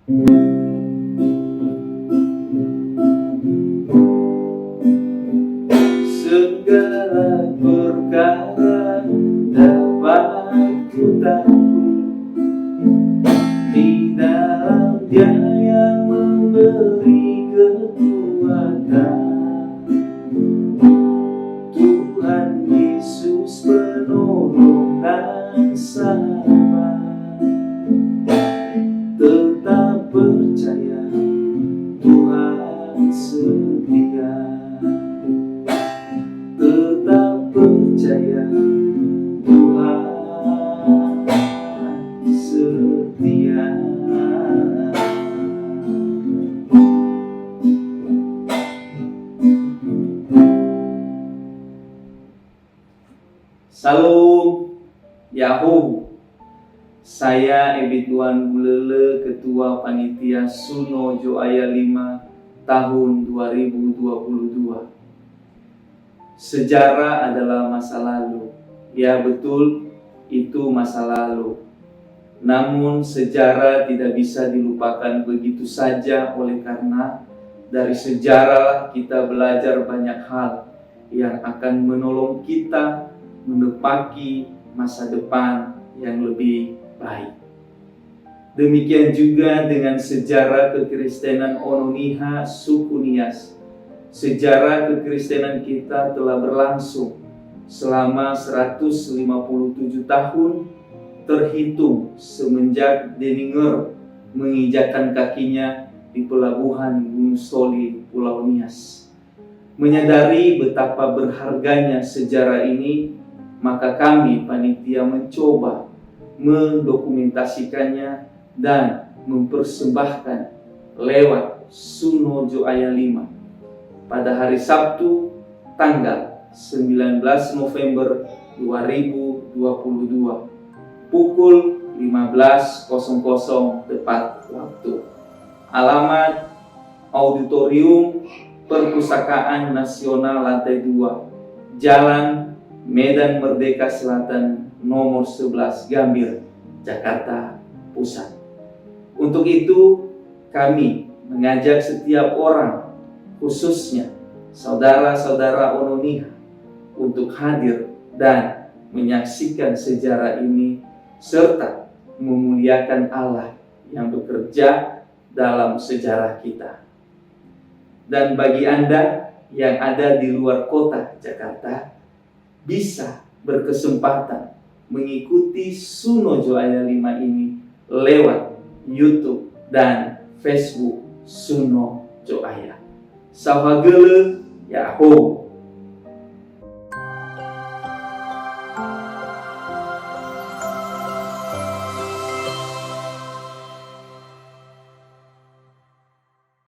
Segala perkara dapat kutahui di dalam Dia yang memberi kekuatan. Tuhan Yesus penolong dan sahabat. Tetap percaya Tuhan setia. Tetap percaya Tuhan setia. Salam Yahoo. Saya Ebituan Bulele, Ketua Panitia Suno Joaya 5 tahun 2022. Sejarah adalah masa lalu. Ya betul, itu masa lalu. Namun sejarah tidak bisa dilupakan begitu saja, oleh karena dari sejarah kita belajar banyak hal yang akan menolong kita menepaki masa depan yang lebih baik. Demikian juga dengan sejarah kekristenan Ononiha suku Nias. Sejarah kekristenan kita telah berlangsung selama 157 tahun terhitung semenjak Denninger menginjakkan kakinya di pelabuhan Gunung Soli, Pulau Nias. Menyadari betapa berharganya sejarah ini, maka kami panitia mencoba mendokumentasikannya dan mempersembahkan lewat Suno Joaya 5 pada hari Sabtu tanggal 19 November 2022 pukul 15.00 tepat waktu. Alamat Auditorium Perpustakaan Nasional lantai 2, Jalan Medan Merdeka Selatan nomor 11 Gambir, Jakarta Pusat. Untuk itu kami mengajak setiap orang, khususnya saudara-saudara Ononiha, untuk hadir dan menyaksikan sejarah ini serta memuliakan Allah yang bekerja dalam sejarah kita. Dan bagi Anda yang ada di luar kota Jakarta, bisa berkesempatan mengikuti Suno Joaya 5 ini lewat YouTube dan Facebook Suno Joaya. Sawagele Yahoo.